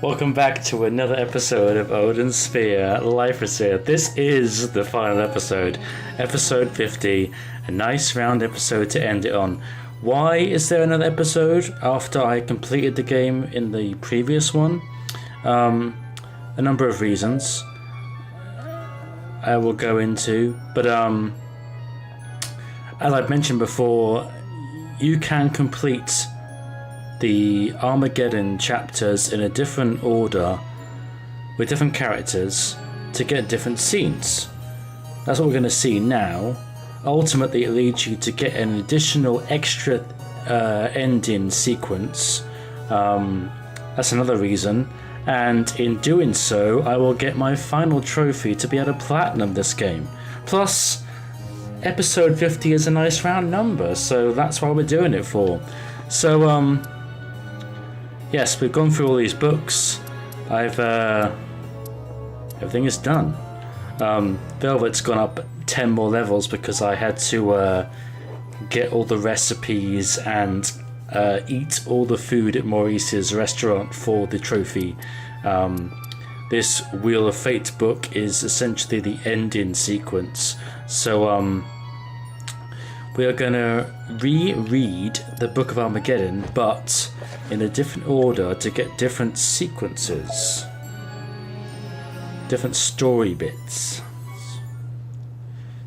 Welcome back to another episode of Odin Sphere Leifthrasir. This is the final episode, episode 50, a nice round episode to end it on. Why is there another episode after I completed the game in the previous one? A number of reasons I will go into, but as I've mentioned before, you can complete the Armageddon chapters in a different order with different characters to get different scenes. That's what we're going to see now. Ultimately, it leads you to get an additional extra ending sequence. That's another reason. And in doing so, I will get my final trophy to be able to platinum this game. Plus, episode 50 is a nice round number, so that's why we're doing it for. So, yes, we've gone through all these books. Everything is done. Velvet's gone up 10 more levels because I had to get all the recipes and eat all the food at Maurice's restaurant for the trophy. This Wheel of Fate book is essentially the ending sequence. So we are going to reread the Book of Armageddon, but in a different order to get different sequences, different story bits.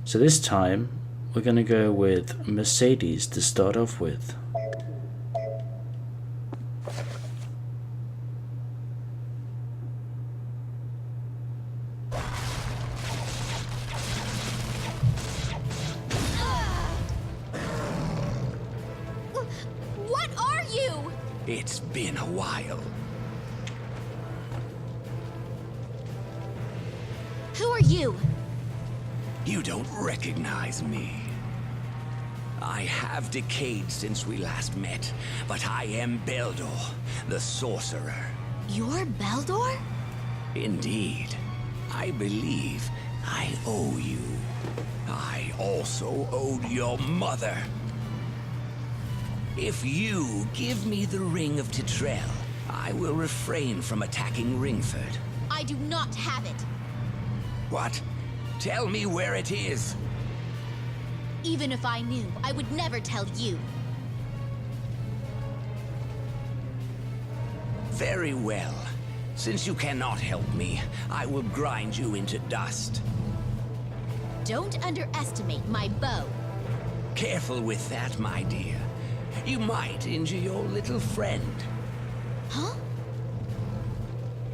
So this time we're going to go with Mercedes to start off with. What are you? It's been a while. Who are you? You don't recognize me. I have decayed since we last met, but I am Beldor, the sorcerer. You're Beldor? Indeed. I believe I owe you. I also owed your mother. If you give me the Ring of Titrell, I will refrain from attacking Ringford. I do not have it. What? Tell me where it is. Even if I knew, I would never tell you. Very well. Since you cannot help me, I will grind you into dust. Don't underestimate my bow. Careful with that, my dear. You might injure your little friend. Huh?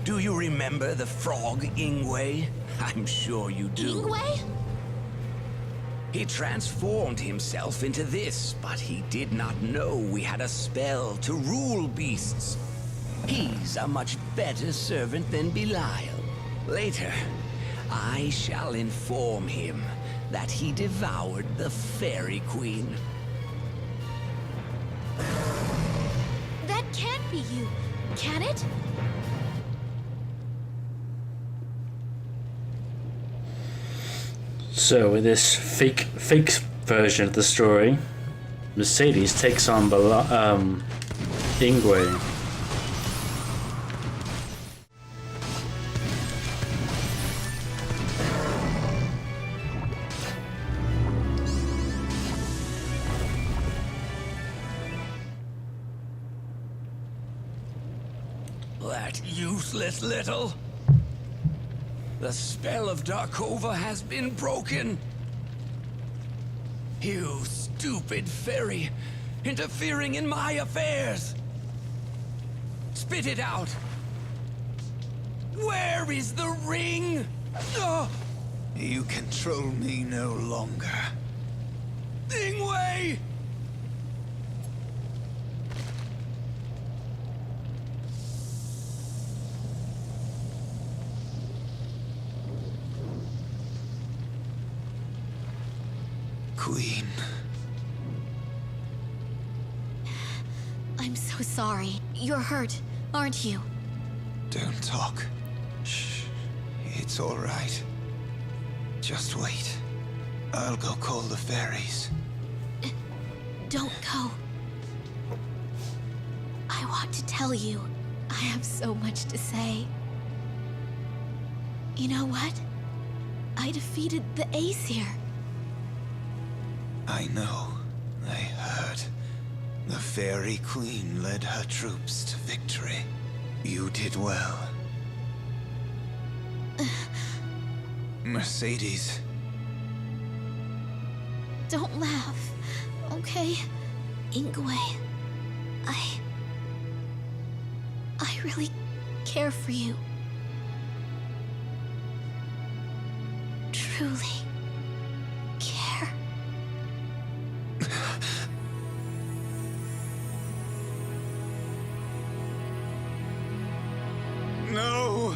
Do you remember the frog Ingwe? I'm sure you do. Ingwe? He transformed himself into this, but he did not know we had a spell to rule beasts. He's a much better servant than Belial. Later, I shall inform him that he devoured the Fairy Queen. That can't be you, can it? So in this fake version of the story, Mercedes takes on Ingwe. That useless little... The spell of Darkova has been broken. You stupid fairy, interfering in my affairs. Spit it out. Where is the ring? You control me no longer. Ingwe! Queen. I'm so sorry. You're hurt, aren't you? Don't talk. Shh. It's all right. Just wait. I'll go call the fairies. Don't go. I want to tell you, I have so much to say. You know what? I defeated the Aesir. I know. I heard. The Fairy Queen led her troops to victory. You did well. Mercedes. Don't laugh, okay? Ingwe, I really care for you. Truly care. No!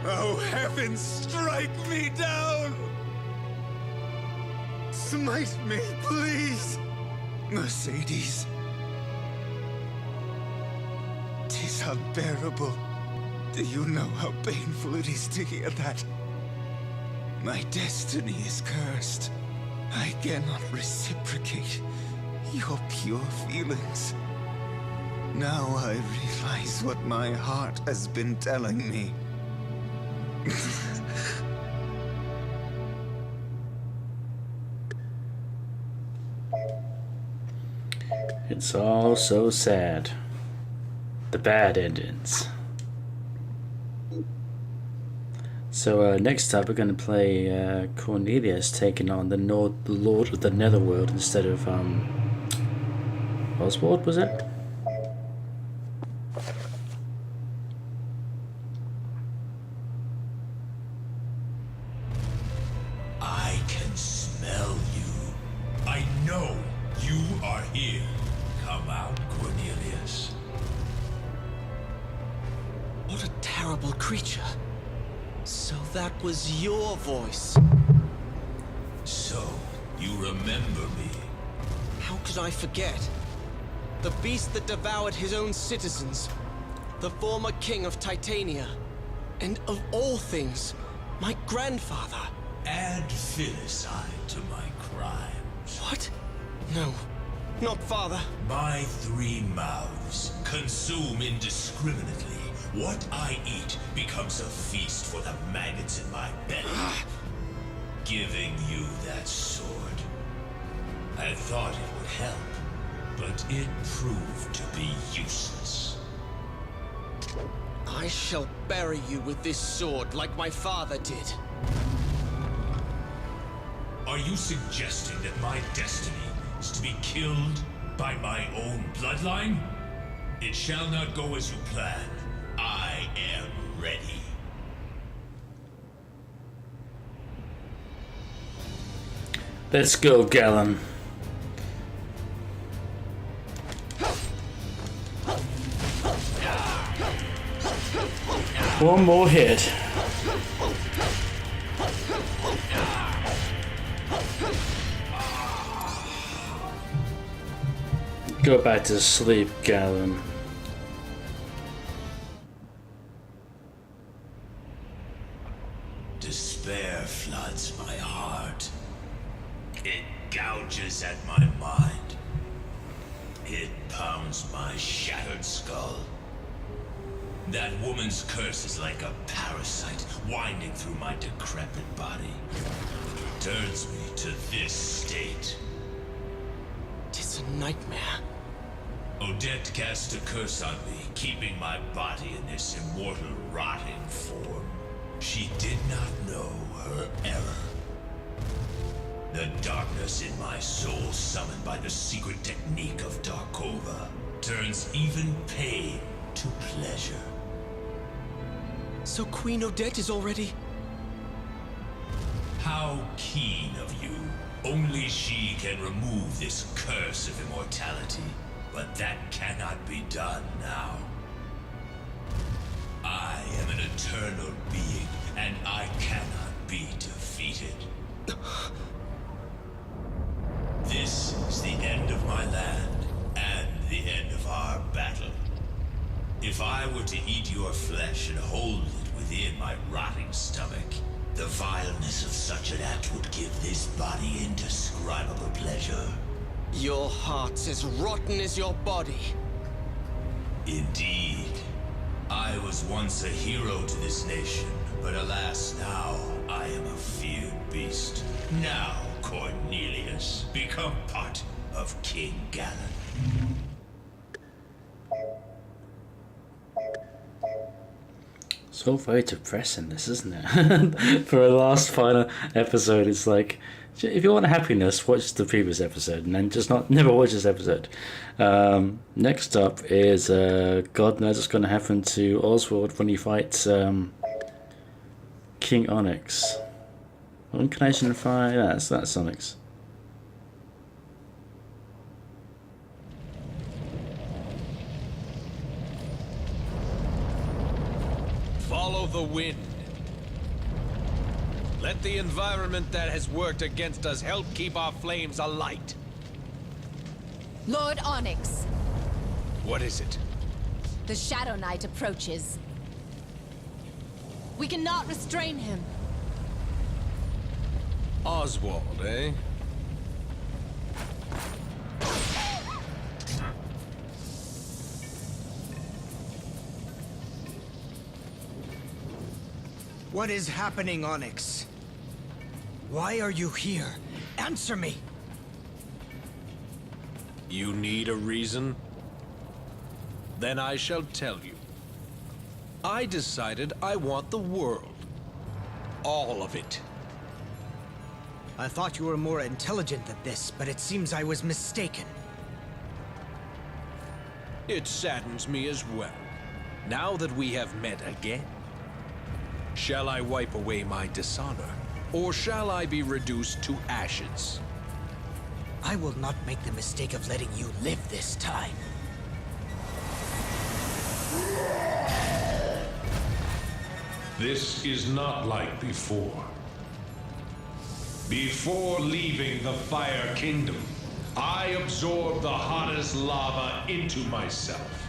Oh, heavens, strike me down! Smite me, please! Mercedes. 'Tis unbearable. Do you know how painful it is to hear that? My destiny is cursed. I cannot reciprocate your pure feelings. Now I realize what my heart has been telling me. It's all so sad. The bad endings. So next up we're going to play Cornelius taking on the Lord of the Netherworld instead of Oswald, was it? I can smell you. I know you are here. Come out, Cornelius. What a terrible creature. So that was your voice. So, you remember me? How could I forget? The beast that devoured his own citizens. The former king of Titania. And of all things, my grandfather. Add filicide to my crimes. What? No, not father. My 3 mouths consume indiscriminately. What I eat becomes a feast for the maggots in my belly. Giving you that sword. I thought it would help, but it proved to be useless. I shall bury you with this sword like my father did. Are you suggesting that my destiny is to be killed by my own bloodline? It shall not go as you planned. I am ready. Let's go, Galen. One more hit. Go back to sleep, Galen. Despair floods my heart. It gouges at my mind. It pounds my shattered skull. That woman's curse is like a parasite winding through my decrepit body. Turns me to this state. It's a nightmare. Odette cast a curse on me, keeping my body in this immortal, rotting form. She did not know her error. The darkness in my soul, summoned by the secret technique of Darkova, turns even pain to pleasure. So Queen Odette is already... How keen of you. Only she can remove this curse of immortality, but that cannot be done now. I am an eternal being, and I cannot be defeated. This is the end of my land, and the end of our battle. If I were to eat your flesh and hold it within my rotting stomach, the vileness of such an act would give this body indescribable pleasure. Your heart's as rotten as your body. Indeed. I was once a hero to this nation, but alas, now I am a feared beast. Now, Cornelius, become part of King Galen. So very depressing, this, isn't it? For a last final episode, it's like, if you want happiness, watch the previous episode, and then just never watch this episode. Next up is God knows what's going to happen to Oswald when he fights King Onyx. Incarnation of Fire. Yeah, that's Onyx. Follow the wind. Let the environment that has worked against us help keep our flames alight. Lord Onyx, What is it? the Shadow Knight approaches. We cannot restrain him. Oswald, eh? What is happening, Onyx? Why are you here? Answer me! You need a reason? Then I shall tell you. I decided I want the world. All of it. I thought you were more intelligent than this, but it seems I was mistaken. It saddens me as well. Now that we have met again. Shall I wipe away my dishonor? Or shall I be reduced to ashes? I will not make the mistake of letting you live this time. This is not like before. Before leaving the Fire Kingdom, I absorbed the hottest lava into myself.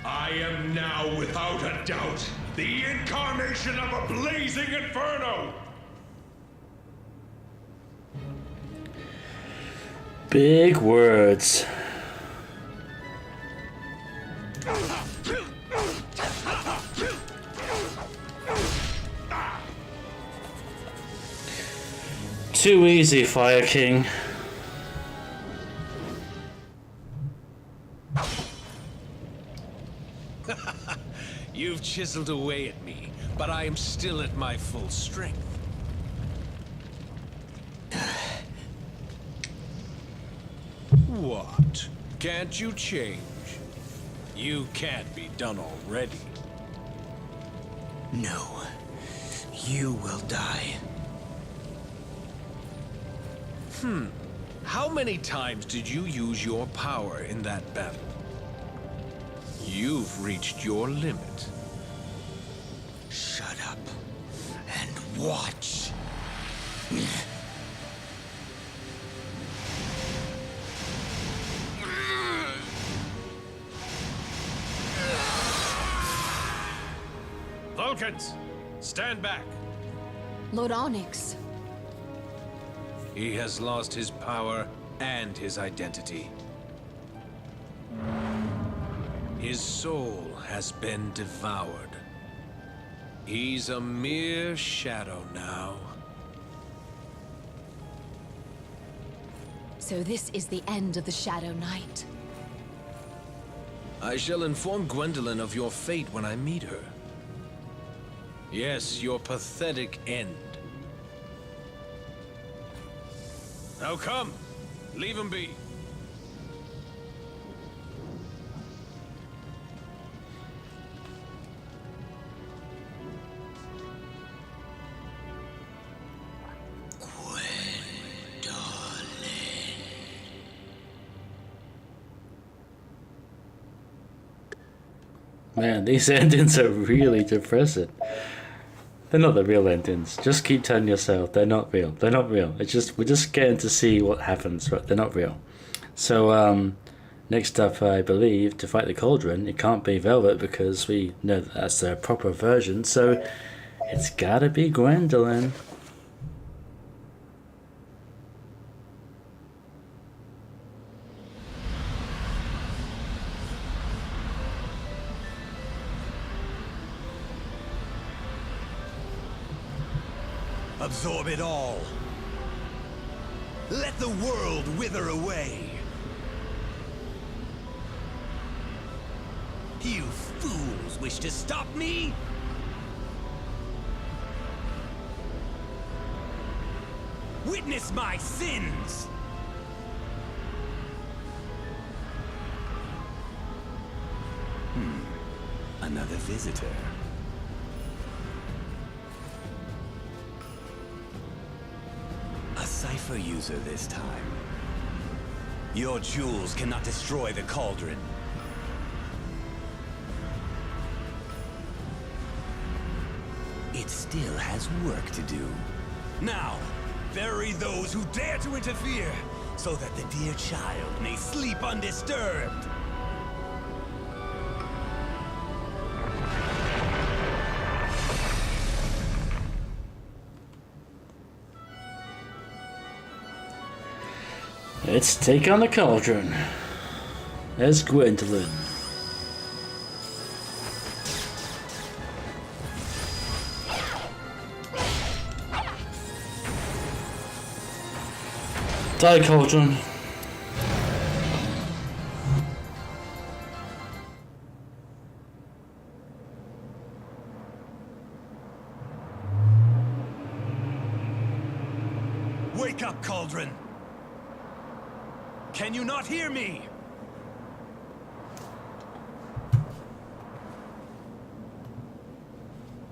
I am now, without a doubt, the incarnation of a blazing inferno! Big words. Too easy, Fire King. You've chiseled away at me, but I am still at my full strength. What? Can't you change? You can't be done already. No. You will die. How many times did you use your power in that battle? You've reached your limit. Shut up and watch. Vulcans, stand back. Lord Onyx, He has lost his power and his identity. His soul has been devoured. He's a mere shadow now. so this is the end of the Shadow Knight. I shall inform Gwendolyn of your fate when I meet her. Yes, your pathetic end. Now come, leave him be. Man, these endings are really depressing. They're not the real endings. Just keep telling yourself they're not real. They're not real. It's just, we're just getting to see what happens, but they're not real. So next up, I believe, to fight the Cauldron, it can't be Velvet because we know that that's the proper version. So it's gotta be Gwendolyn. Absorb it all. Let the world wither away. You fools wish to stop me? Witness my sins! Another visitor. A cipher user this time. Your jewels cannot destroy the cauldron. It still has work to do. Now, bury those who dare to interfere, so that the dear child may sleep undisturbed. Let's take on the cauldron. There's Gwendolyn. Die, cauldron. Wake up, cauldron! Can you not hear me?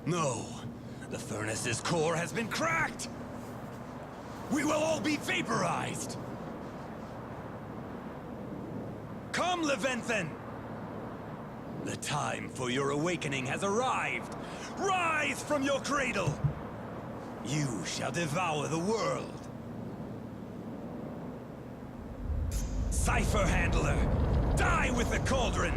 No, the furnace's core has been cracked! We will all be vaporized! Come, Levanthan! The time for your awakening has arrived! Rise from your cradle! You shall devour the world! Cipher Handler! Die with the cauldron!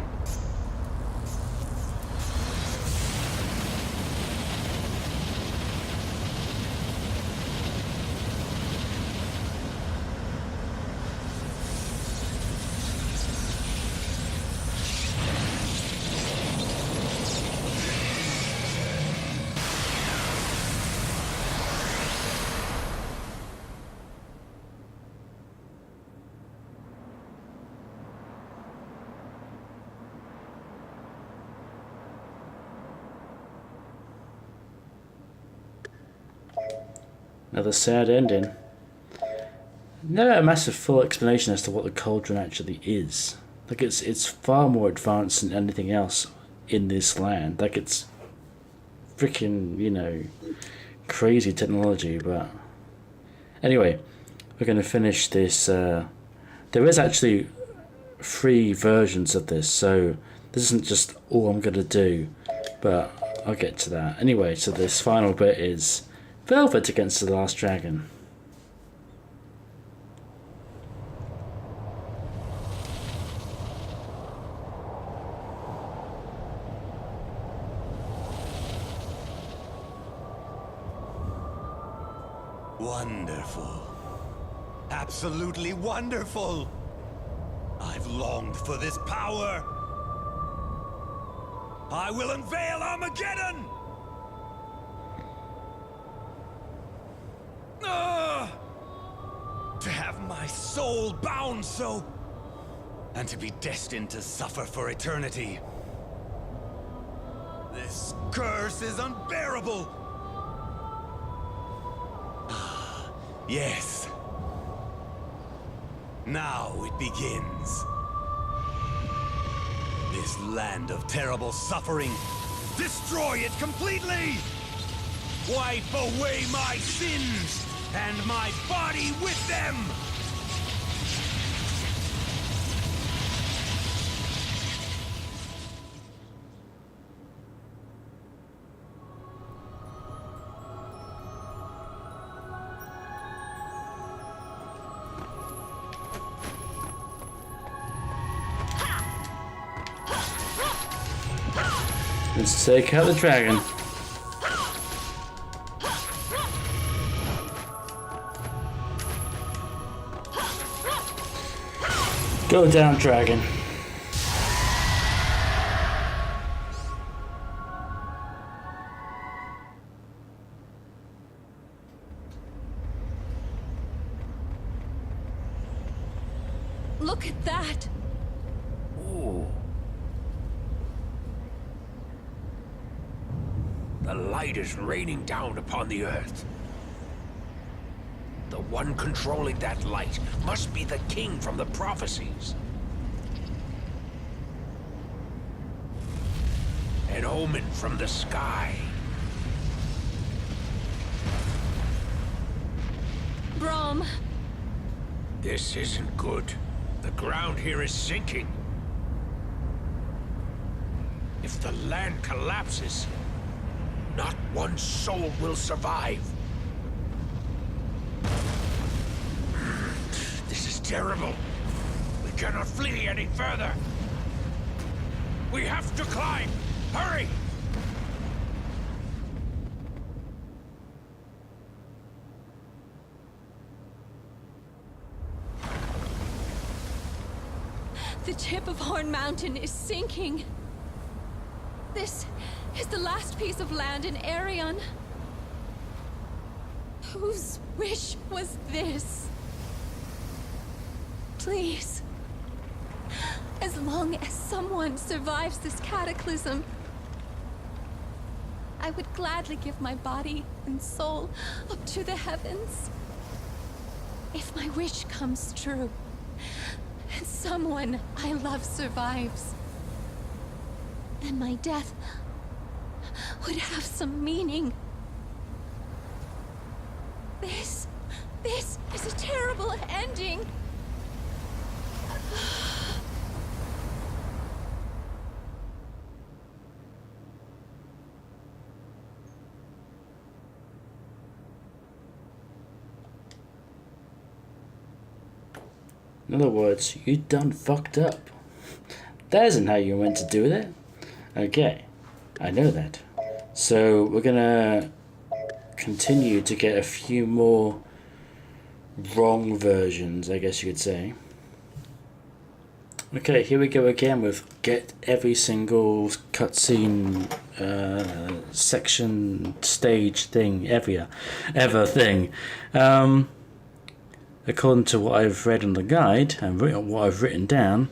Another sad ending. Never a massive full explanation as to what the cauldron actually is. Like it's far more advanced than anything else in this land. Like it's freaking, you know, crazy technology. But anyway, we're going to finish this. There is actually 3 versions of this, so this isn't just all I'm going to do, but I'll get to that. Anyway, so this final bit is Velvet against the last dragon. Wonderful. Absolutely wonderful! I've longed for this power! I will unveil Armageddon! To have my soul bound so, and to be destined to suffer for eternity. This curse is unbearable! Yes. Now it begins. This land of terrible suffering, destroy it completely! Wipe away my sins, and my body with them! Let's take out the dragon. Go down, dragon. Look at that! Ooh. The light is raining down upon the earth. The one controlling that light must be the king from the prophecies. An omen from the sky. Brahm, This isn't good. The ground here is sinking. If the land collapses, not one soul will survive. This is terrible. We cannot flee any further. We have to climb. Hurry! the tip of Horn Mountain is sinking. This is the last piece of land in Arion. Whose wish was this? Please. As long as someone survives this cataclysm, I would gladly give my body and soul up to the heavens. If my wish comes true, and someone I love survives, then my death would have some meaning. This is a terrible ending. In other words, you done fucked up. That isn't how you were meant to do that. Okay, I know that. So we're gonna continue to get a few more wrong versions, I guess you could say. Okay, here we go again with get every single cutscene, section, stage thing, ever thing. According to what I've read on the guide and what I've written down,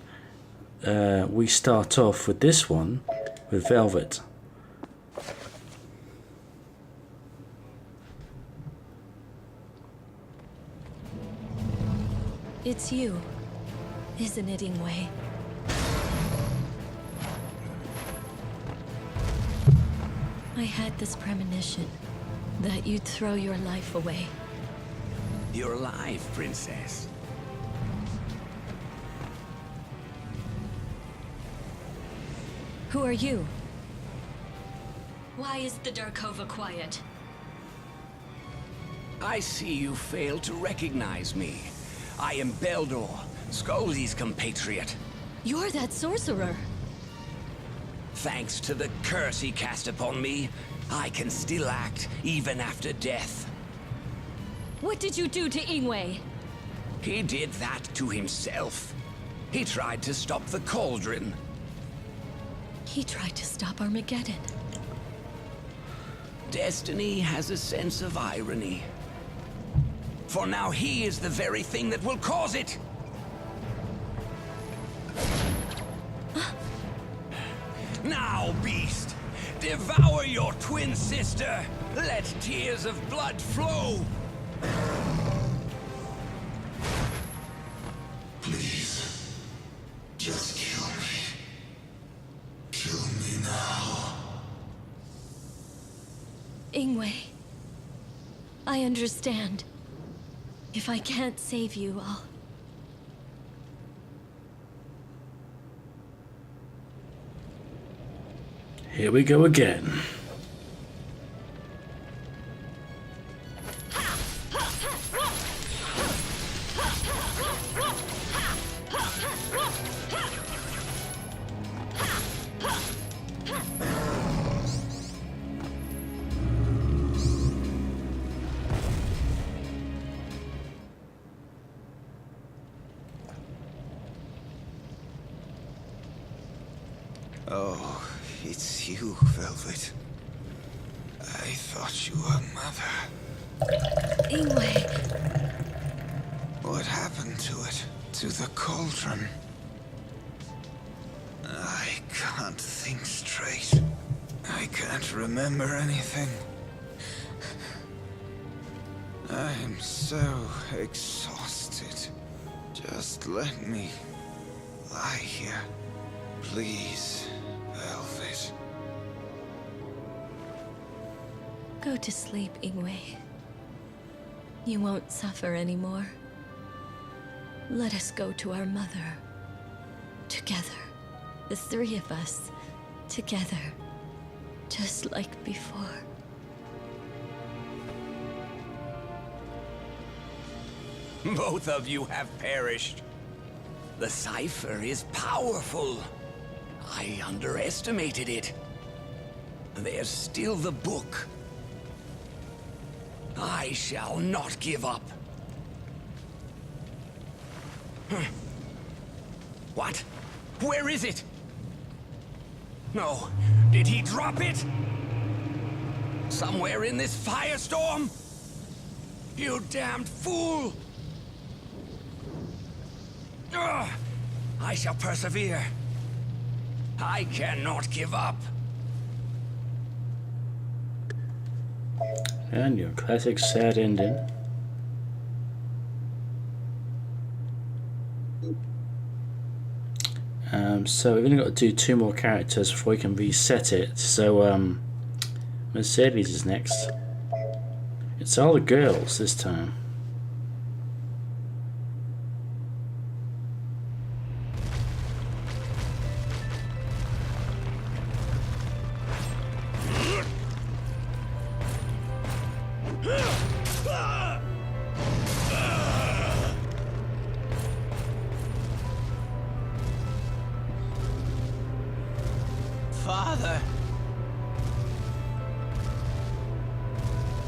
we start off with this one, with Velvet. It's you, isn't it, Ingwe? I had this premonition that you'd throw your life away. You're alive, Princess. Who are you? Why is the Darkova quiet? I see you failed to recognize me. I am Beldor, Skoldi's compatriot. You're that sorcerer. Thanks to the curse he cast upon me, I can still act even after death. What did you do to Ingwe? He did that to himself. He tried to stop the cauldron. He tried to stop Armageddon. Destiny has a sense of irony. For now he is the very thing that will cause it. Now, beast, devour your twin sister. Let tears of blood flow. Please, just kill me. Kill me now. Ingwe, I understand. If I can't save you, I'll... Here we go again. Oh, it's you, Velvet. I thought you were Mother. Ingwe, What happened to it? to the cauldron. I can't think straight. I can't remember anything. I am so exhausted. Just let me lie here, please, Velvet. Go to sleep, Ingwe. You won't suffer anymore. Let us go to our mother. Together. The three of us. Together. Just like before. Both of you have perished. The cipher is powerful. I underestimated it. There's still the book. I shall not give up. What? Where is it? No. Did he drop it? Somewhere in this firestorm? You damned fool! Ugh. I shall persevere. I cannot give up. And your classic sad ending. So we've only got to do 2 more characters before we can reset it. So Mercedes is next. It's all the girls this time. Father.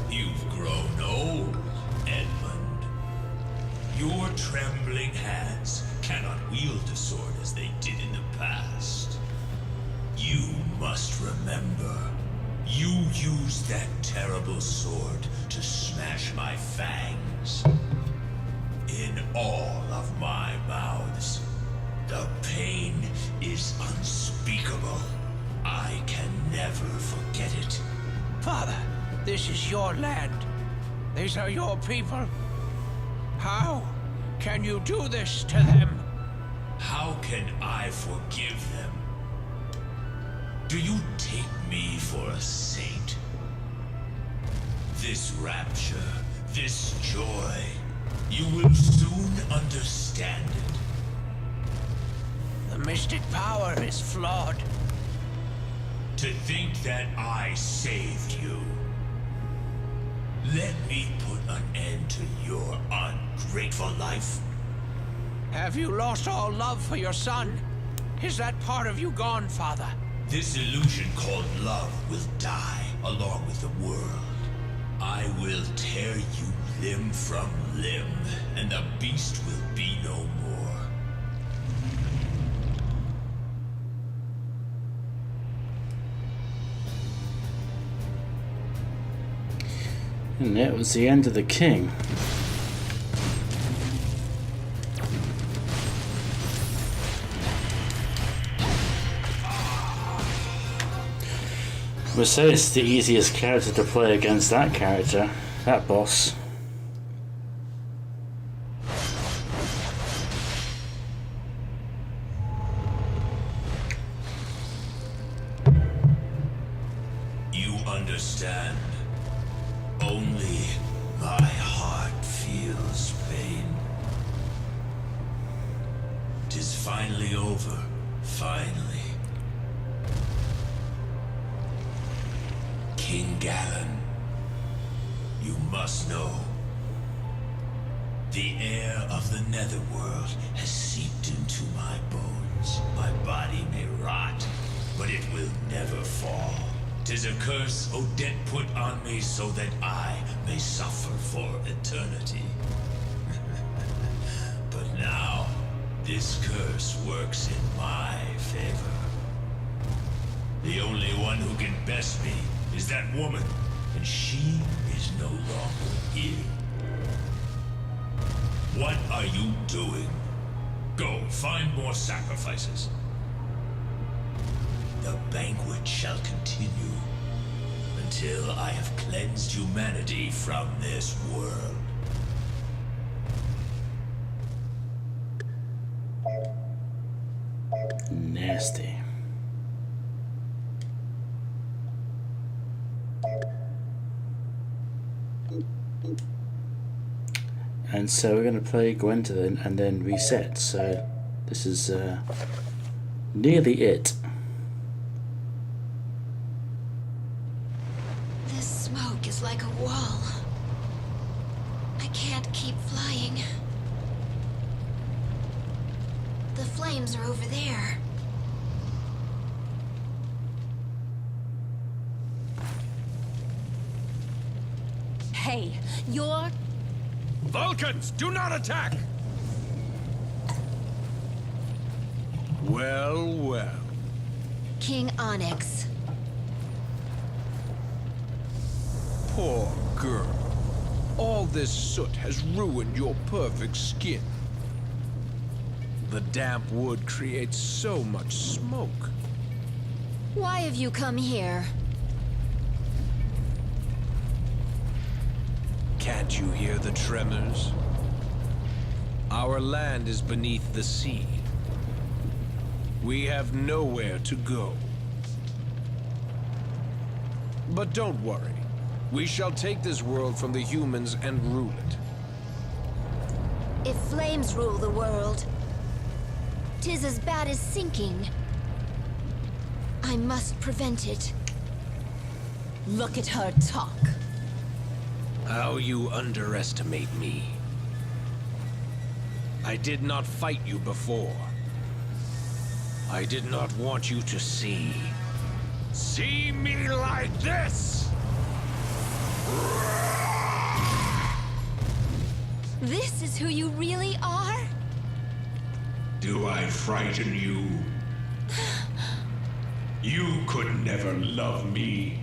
You've grown old, Edmund. Your trembling hands cannot wield a sword as they did in the past. You must remember, you used that terrible sword to smash my fangs. In all of my mouths, the pain is unspeakable. I can never forget it. Father, this is your land. These are your people. How can you do this to them? How can I forgive them? Do you take me for a saint? This rapture, this joy, you will soon understand it. The mystic power is flawed. To think that I saved you. Let me put an end to your ungrateful life. Have you lost all love for your son? Is that part of you gone, Father? This illusion called love will die along with the world. I will tear you limb from limb, and the beast will be no more. And that was the end of the king. We'll say it's the easiest character to play against that character, that boss. You understand? Only my heart feels pain. 'Tis finally over, finally. King Galen, you must know. The air of the netherworld has seeped into my bones. My body may rot, but it will never fall. 'Tis a curse Odin put on me so that I may suffer for eternity. But now, this curse works in my favor. The only one who can best me is that woman, and she is no longer here. What are you doing? Go, find more sacrifices. The banquet shall continue until I have cleansed humanity from this world. Nasty. And so we're going to play Gwendolyn and then reset. So this is nearly it. This smoke is like a wall. I can't keep flying. The flames are over there. Hey, you're... Vulcans, do not attack! Well, well. King Onyx. Poor girl. All this soot has ruined your perfect skin. The damp wood creates so much smoke. Why have you come here? Can't you hear the tremors? Our land is beneath the sea. We have nowhere to go. But don't worry. We shall take this world from the humans and rule it. If flames rule the world, 'tis as bad as sinking. I must prevent it. Look at her talk. How you underestimate me. I did not fight you before. I did not want you to see. See me like this! This is who you really are? Do I frighten you? You could never love me.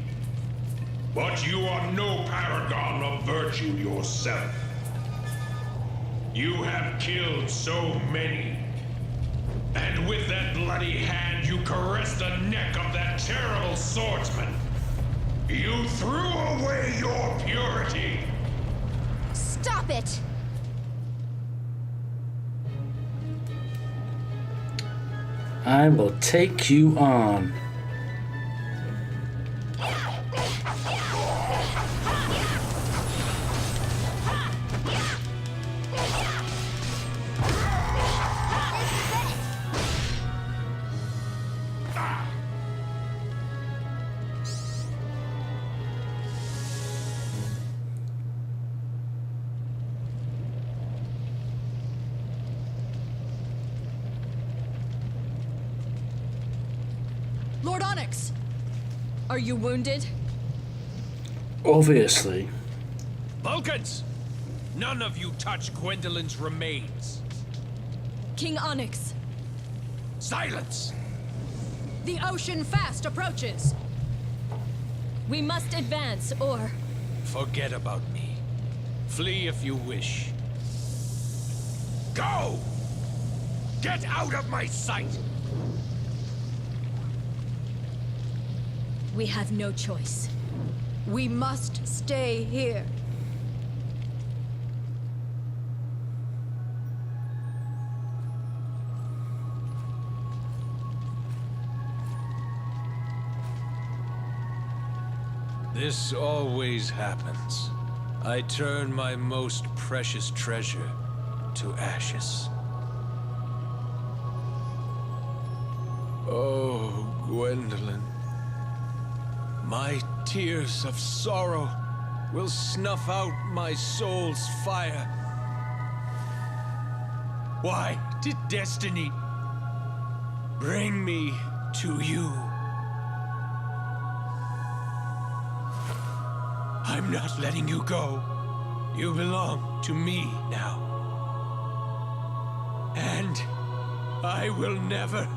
But you are no paragon of virtue yourself. You have killed so many. And with that bloody hand, you caressed the neck of that terrible swordsman. You threw away your purity. Stop it! I will take you on. Lord Onyx! Are you wounded? Obviously. Vulcans! None of you touch Gwendolyn's remains. King Onyx, Silence! the ocean fast approaches. We must advance, or... Forget about me. Flee if you wish. Go! Get out of my sight! We have no choice. We must stay here. This always happens. I turn my most precious treasure to ashes. Oh, Gwendolyn. My tears of sorrow will snuff out my soul's fire. Why did destiny bring me to you? I'm not letting you go. You belong to me now. And I will never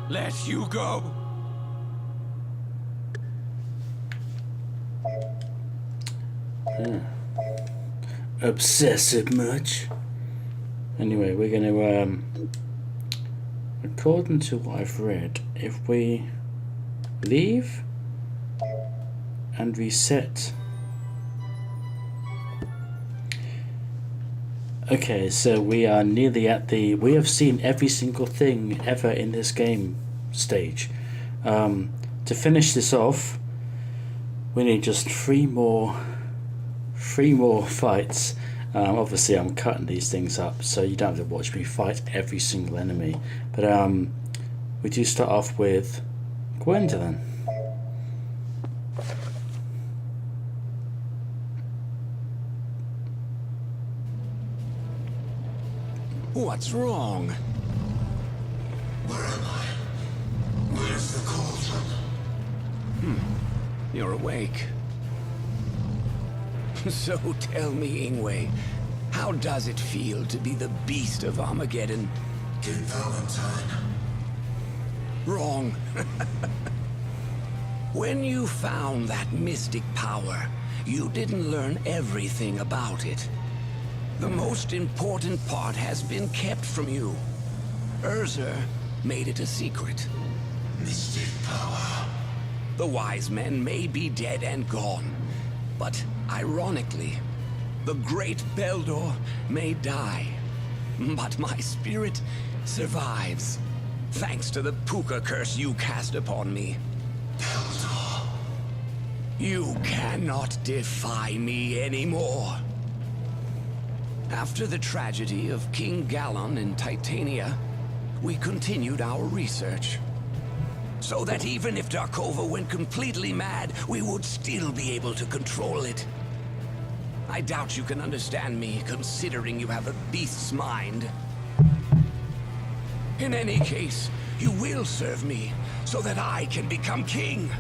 let you go. Obsessive much? Anyway, we're gonna according to what I've read, if we leave and reset. Okay, so we are nearly at the... We have seen every single thing ever in this game stage. To finish this off, we need just three more fights. Obviously I'm cutting these things up so you don't have to watch me fight every single enemy. But we do start off with Gwendolyn. What's wrong? Where am I? Where's the cauldron? You're awake. So tell me, Ingwe, how does it feel to be the beast of Armageddon? King Valentine. Wrong. When you found that mystic power, you didn't learn everything about it. The most important part has been kept from you. Urza made it a secret. Mystic power. The wise men may be dead and gone, but ironically, the great Beldor may die. But my spirit survives, thanks to the Puka curse you cast upon me. Beldor. You cannot defy me anymore. After the tragedy of King Gallon in Titania, we continued our research. So that even if Darkova went completely mad, we would still be able to control it. I doubt you can understand me, considering you have a beast's mind. In any case, you will serve me, so that I can become king.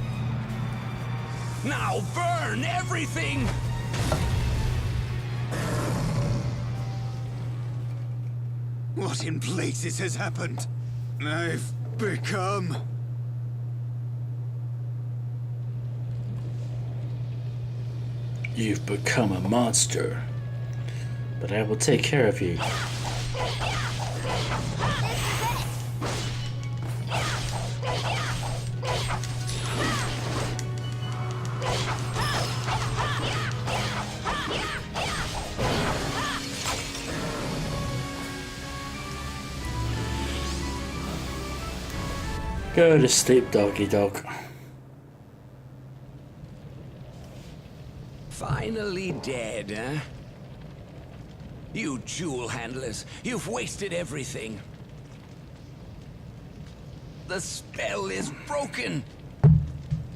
Now burn everything! What in blazes has happened? I've become... You've become a monster, but I will take care of you. Go to sleep, doggy dog. Finally dead, huh? You jewel handlers, you've wasted everything. The spell is broken.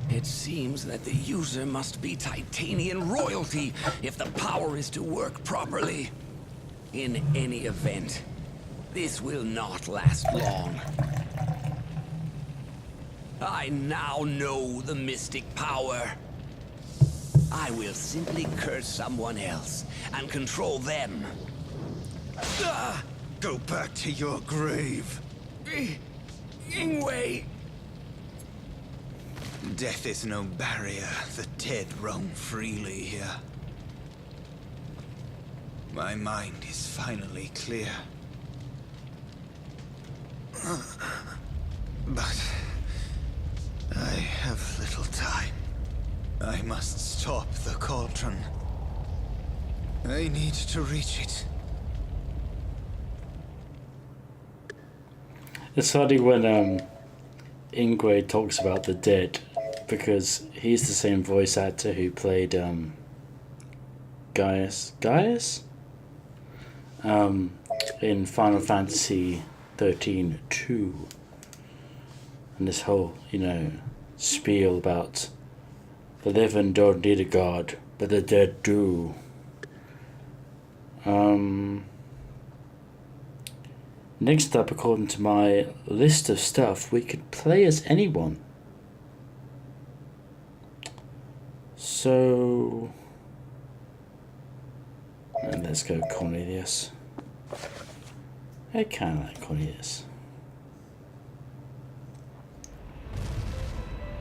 It seems that the user must be Titanian royalty if the power is to work properly. In any event, this will not last long. I now know the mystic power. I will simply curse someone else and control them. Go back to your grave. Ingwe! Death is no barrier. The dead roam freely here. My mind is finally clear. But I have little time. I must stop the cauldron. I need to reach it. It's funny when Ingwe talks about the dead, because he's the same voice actor who played Gaius in Final Fantasy 13-2, and this whole, spiel about the living don't need a god, but the dead do. Next up, according to my list of stuff, we could play as anyone. So... and let's go Cornelius. I kinda like Cornelius.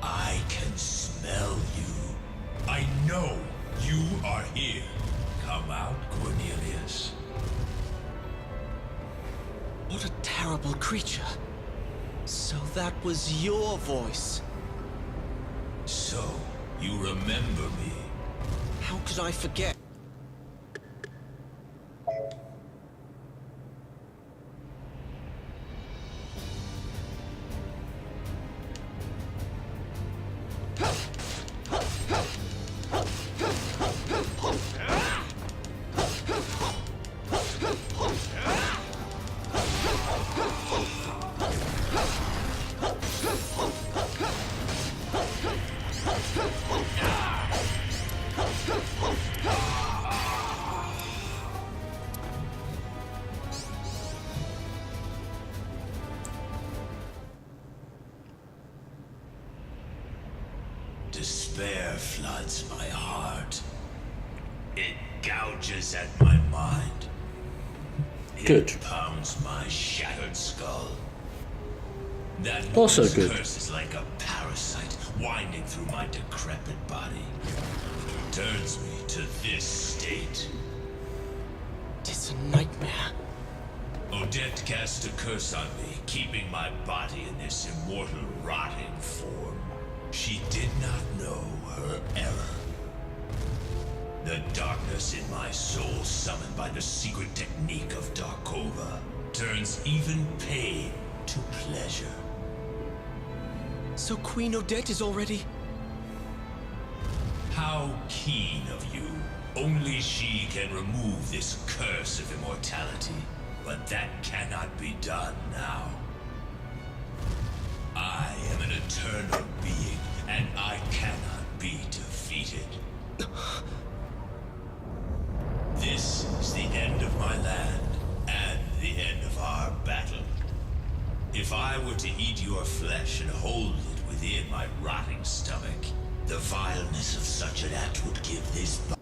I can smell you. I know you are here. Come out, Cornelius. What a terrible creature. that was your voice. So, you remember me? How could I forget? Despair floods my heart. It gouges at my mind. Good. It pounds my shattered skull. That Also woman's good. curse is like a parasite winding through my decrepit body. Turns me to this state. It's a nightmare. Odette cast a curse on me, keeping my body in this immortal rotting form. She did not know her error. The darkness in my soul, summoned by the secret technique of Darkova, turns even pain to pleasure. So Queen Odette is already... How keen of you. Only she can remove this curse of immortality, but that cannot be done now. I am an eternal being, and I cannot be defeated. This is the end of my land, and the end of our battle. If I were to eat your flesh and hold it within my rotting stomach, the vileness of such an act would give this body.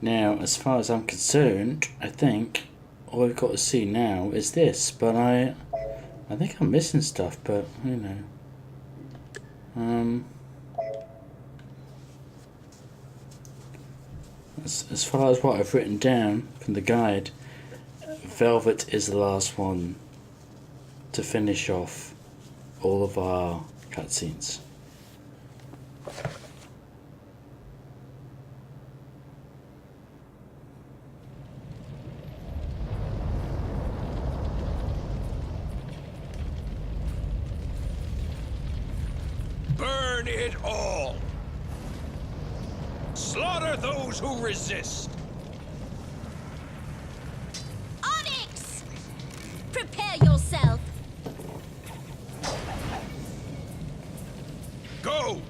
Now, as far as I'm concerned, I think all we've got to see now is this. But I think I'm missing stuff. But you know, as far as what I've written down from the guide, Velvet is the last one to finish off all of our cutscenes. Burn it all! Slaughter those who resist! Onyx! Prepare yourself! Go!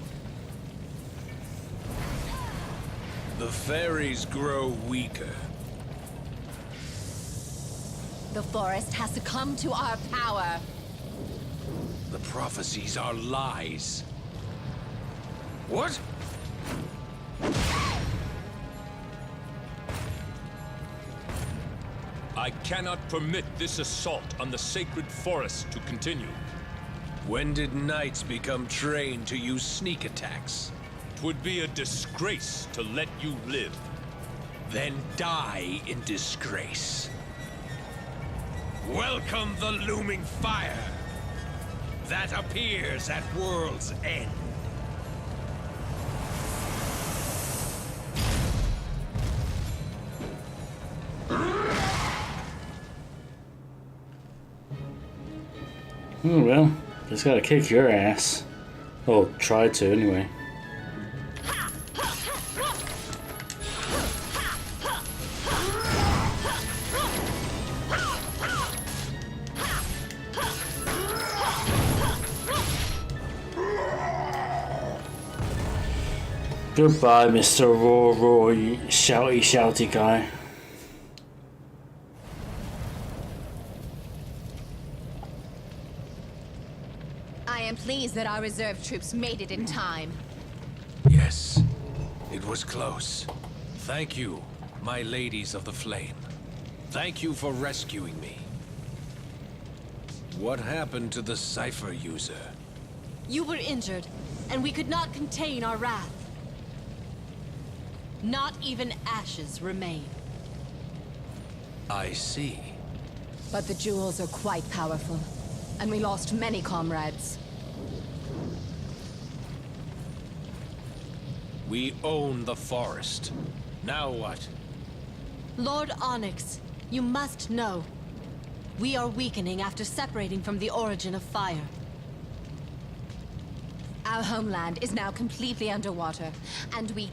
The fairies grow weaker. The forest has succumbed to our power. The prophecies are lies. What? I cannot permit this assault on the sacred forest to continue. When did knights become trained to use sneak attacks? 'Twould be a disgrace to let you live. Then die in disgrace. Welcome the looming fire that appears at world's end. Oh well, just gotta kick your ass. Or try to anyway. Goodbye, Mr. Raw, you shouty guy. I am pleased that our reserve troops made it in time. Yes, it was close. Thank you, my ladies of the flame. Thank you for rescuing me. What happened to the cipher user? You were injured, and we could not contain our wrath. Not even ashes remain. I see. But the jewels are quite powerful, and we lost many comrades. We own the forest. Now what? Lord Onyx, you must know. We are weakening after separating from the origin of fire. Our homeland is now completely underwater, and we...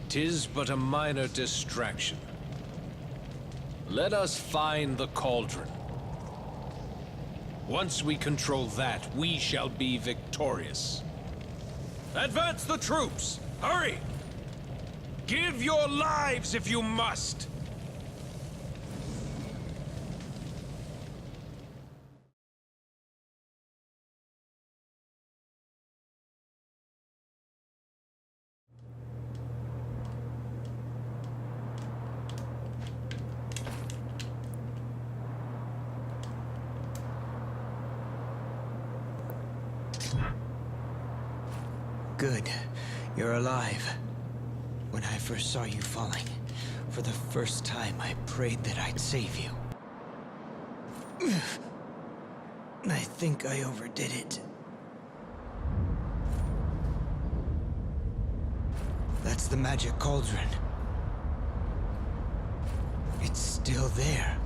'Tis but a minor distraction. Let us find the cauldron. Once we control that, we shall be victorious. Advance the troops! Hurry! Give your lives if you must! Good. You're alive. When I first saw you falling, for the first time I prayed that I'd save you. I think I overdid it. That's the magic cauldron. It's still there.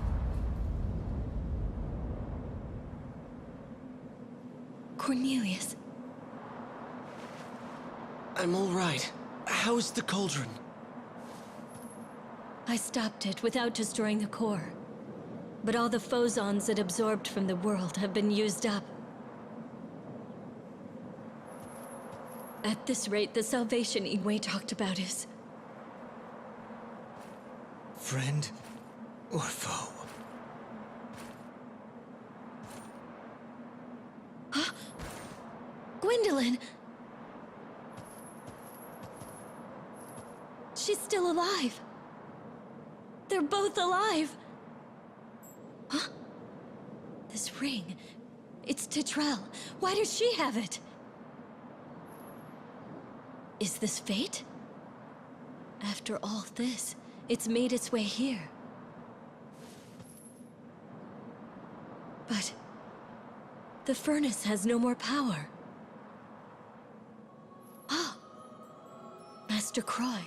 Cornelius. I'm all right. How's the cauldron? I stopped it without destroying the core. But all the phosons it absorbed from the world have been used up. At this rate, the salvation Ingwe talked about is... Friend or foe? Gwendolyn! She's still alive. They're both alive. Huh? This ring. It's Titrell. Why does she have it? Is this fate? After all this, it's made its way here. But the furnace has no more power. Ah, Master Croy.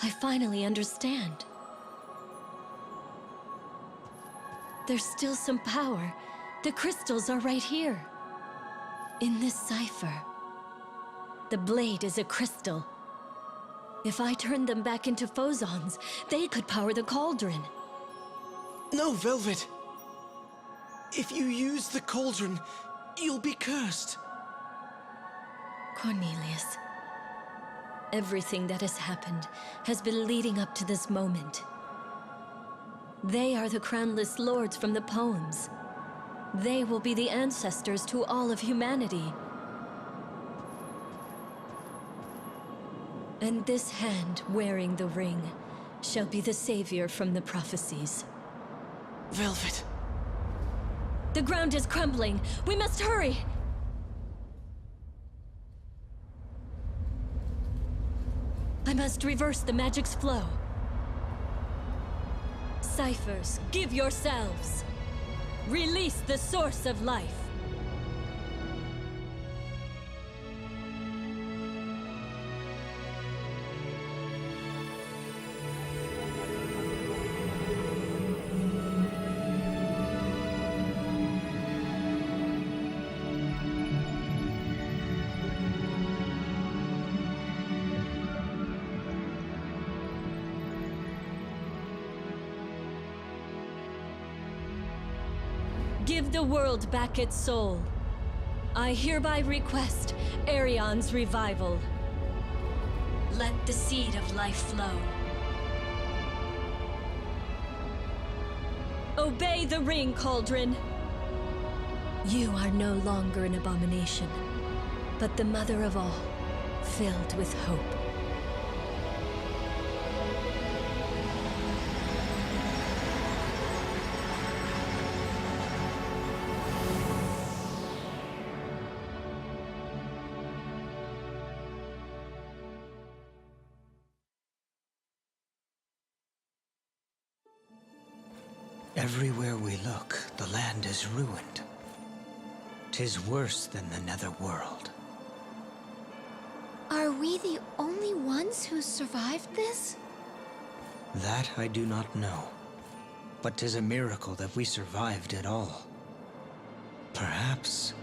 I finally understand. There's still some power. The crystals are right here. In this cipher. The blade is a crystal. If I turn them back into phosons, they could power the cauldron. No, Velvet! If you use the cauldron, you'll be cursed. Cornelius. Everything that has happened has been leading up to this moment. They are the crownless lords from the poems. They will be the ancestors to all of humanity. And this hand wearing the ring shall be the savior from the prophecies. Velvet. The ground is crumbling. We must hurry! I must reverse the magic's flow. Ciphers, give yourselves! Release the source of life! Give the world back its soul. I hereby request Aerion's revival. Let the seed of life flow. Obey the ring, Cauldron. You are no longer an abomination, but the mother of all, filled with hope. Everywhere we look, the land is ruined. 'Tis worse than the Netherworld. Are we the only ones who survived this? That I do not know. But 'tis a miracle that we survived at all. Perhaps...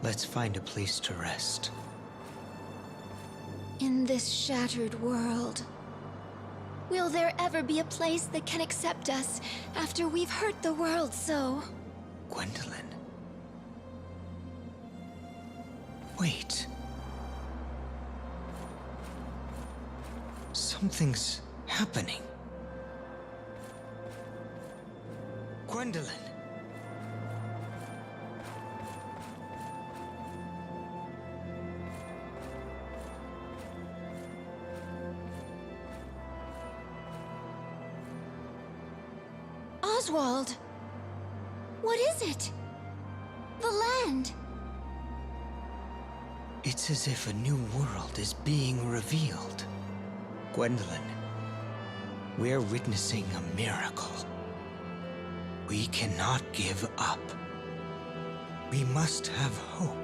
Let's find a place to rest. In this shattered world, will there ever be a place that can accept us after we've hurt the world so? Gwendolyn. Wait. Something's happening. Gwendolyn. Oswald! What is it? The land! It's as if a new world is being revealed. Gwendolyn, we're witnessing a miracle. We cannot give up. We must have hope.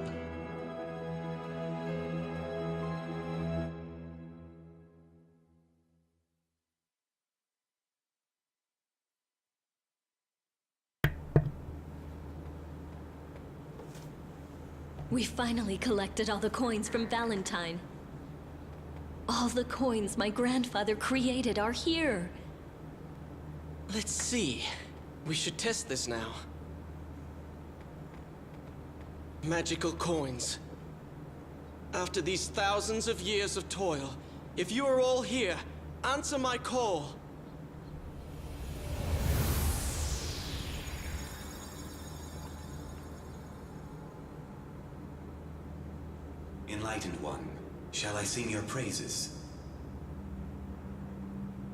We finally collected all the coins from Valentine. All the coins my grandfather created are here. Let's see. We should test this now. Magical coins. After these thousands of years of toil, if you are all here, answer my call. Enlightened one, shall I sing your praises?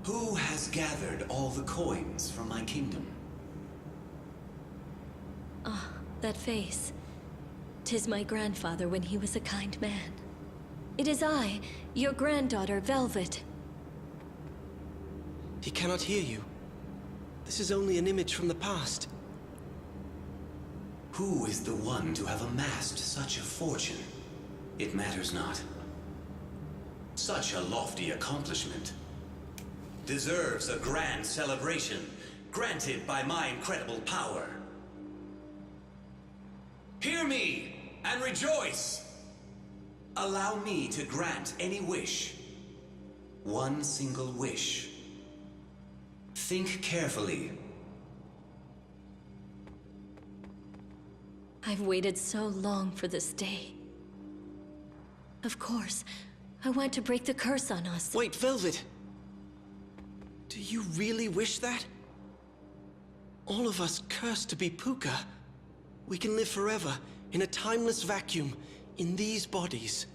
Who has gathered all the coins from my kingdom? Ah, that face. 'Tis my grandfather when he was a kind man. It is I, your granddaughter, Velvet. He cannot hear you. This is only an image from the past. Who is the one to have amassed such a fortune? It matters not. Such a lofty accomplishment deserves a grand celebration granted by my incredible power. Hear me and rejoice! Allow me to grant any wish. One single wish. Think carefully. I've waited so long for this day. Of course, I want to break the curse on us. Wait, Velvet! Do you really wish that? All of us cursed to be Puka. We can live forever in a timeless vacuum in these bodies.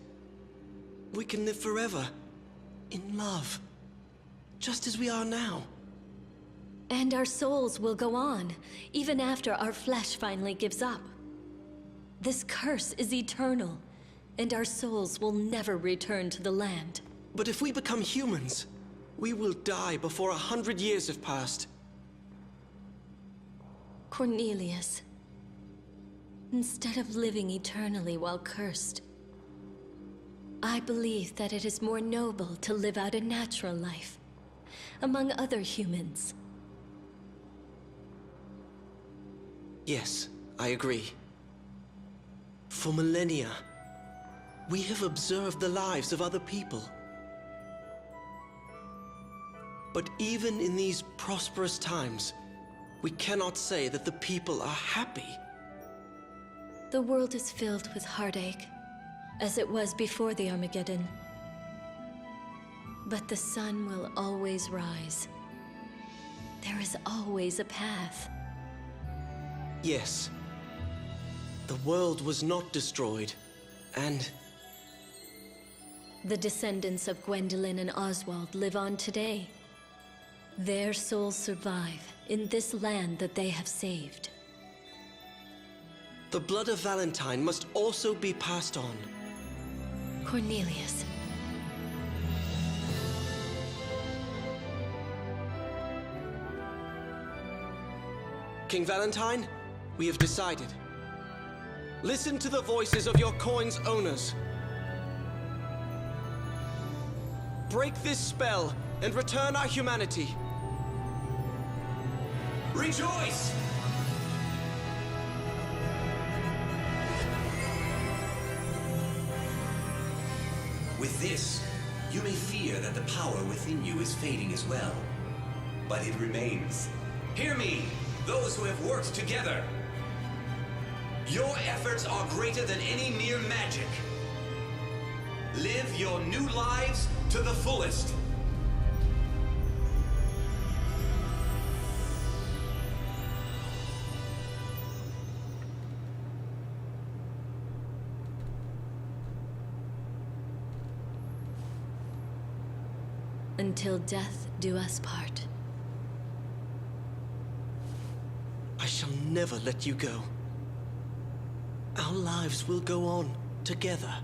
We can live forever in love, just as we are now. And our souls will go on, even after our flesh finally gives up. This curse is eternal, and our souls will never return to the land. But if we become humans, we will die before 100 years have passed. Cornelius, instead of living eternally while cursed, I believe that it is more noble to live out a natural life, among other humans. Yes, I agree. For millennia, we have observed the lives of other people. But even in these prosperous times, we cannot say that the people are happy. The world is filled with heartache, as it was before the Armageddon. But the sun will always rise. There is always a path. Yes. The world was not destroyed, and... The descendants of Gwendolyn and Oswald live on today. Their souls survive in this land that they have saved. The blood of Valentine must also be passed on. Cornelius. King Valentine, we have decided. Listen to the voices of your coin's owners. Break this spell and return our humanity. Rejoice! With this, you may fear that the power within you is fading as well. But it remains. Hear me, those who have worked together. Your efforts are greater than any mere magic. Live your new lives to the fullest. Until death do us part. I shall never let you go. Our lives will go on together.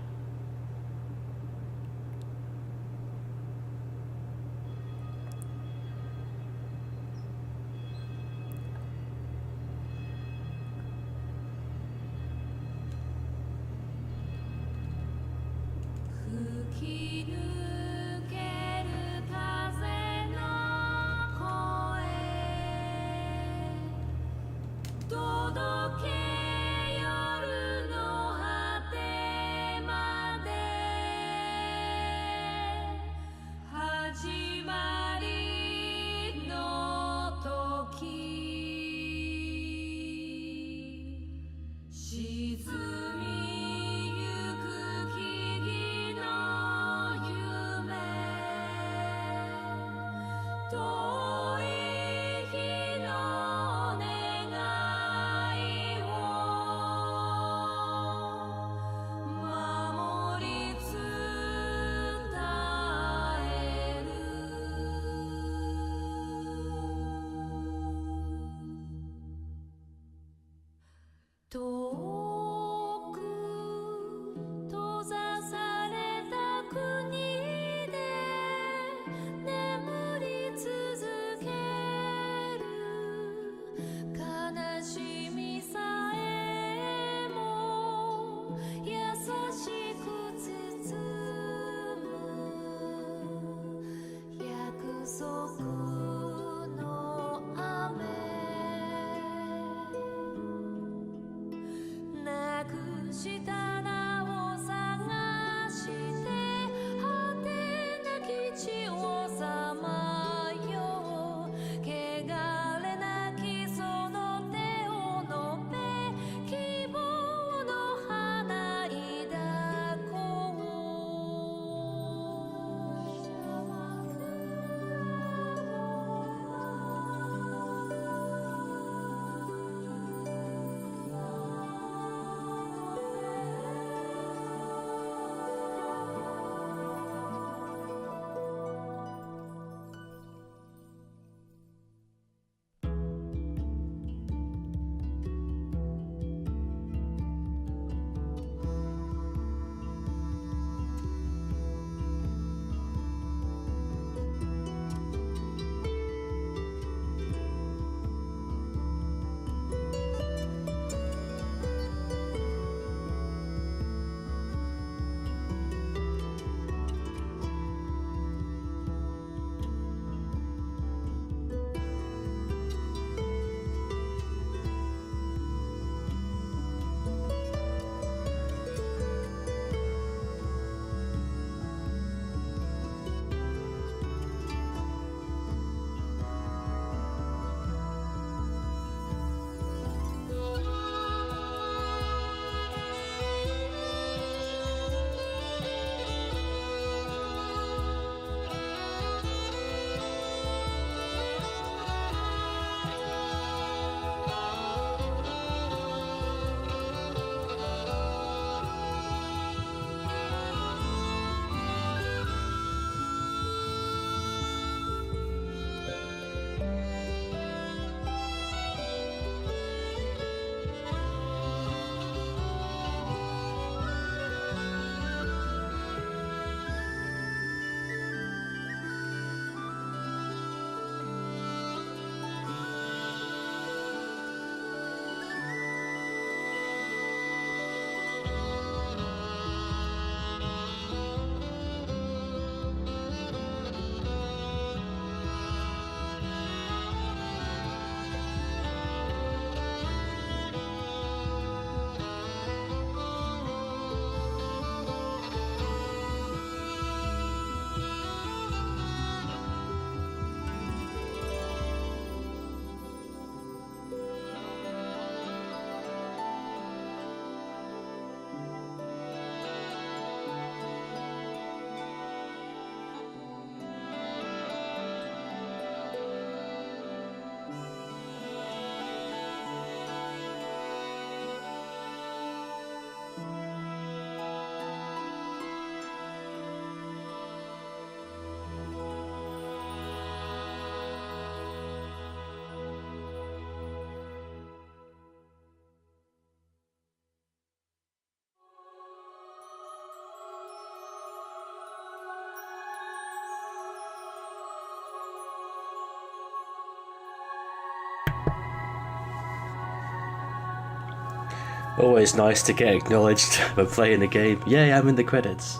Always nice to get acknowledged for playing the game. Yay, I'm in the credits.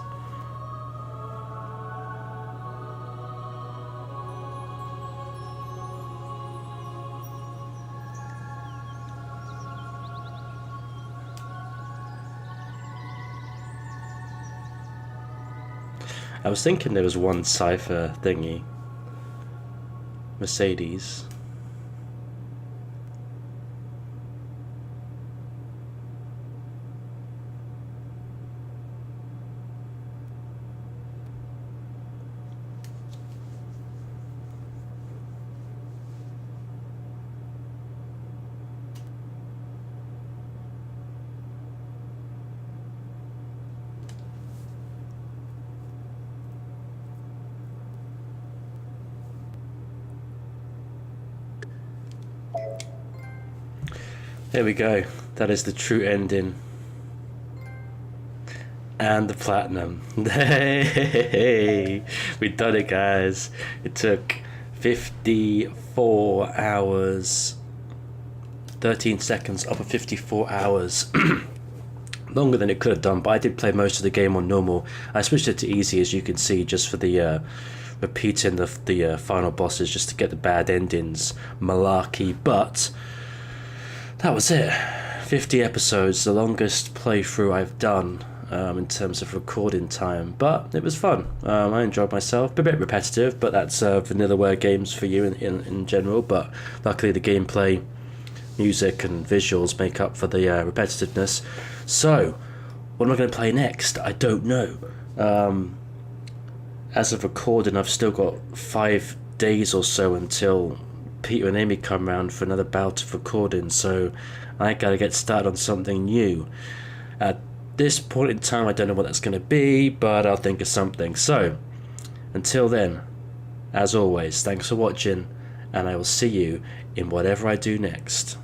I was thinking there was one cipher thingy. Mercedes. There we go. That is the true ending. And the platinum. Hey, we done it, guys. It took 54 hours, 13 seconds up of 54 hours. Longer than it could have done, but I did play most of the game on normal. I switched it to easy, as you can see, just for the repeating the final bosses, just to get the bad endings malarkey. But that was it. 50 episodes, the longest playthrough I've done in terms of recording time, but it was fun. I enjoyed myself. A bit repetitive, but that's vanillaware games for you in general, but luckily the gameplay, music and visuals make up for the repetitiveness. So what am I going to play next? I don't know. As of recording, I've still got 5 days or so until Peter and Amy come round for another bout of recording, so I gotta get started on something new. At this point in time, I don't know what that's gonna be, but I'll think of something. So until then, as always, thanks for watching, and I will see you in whatever I do next.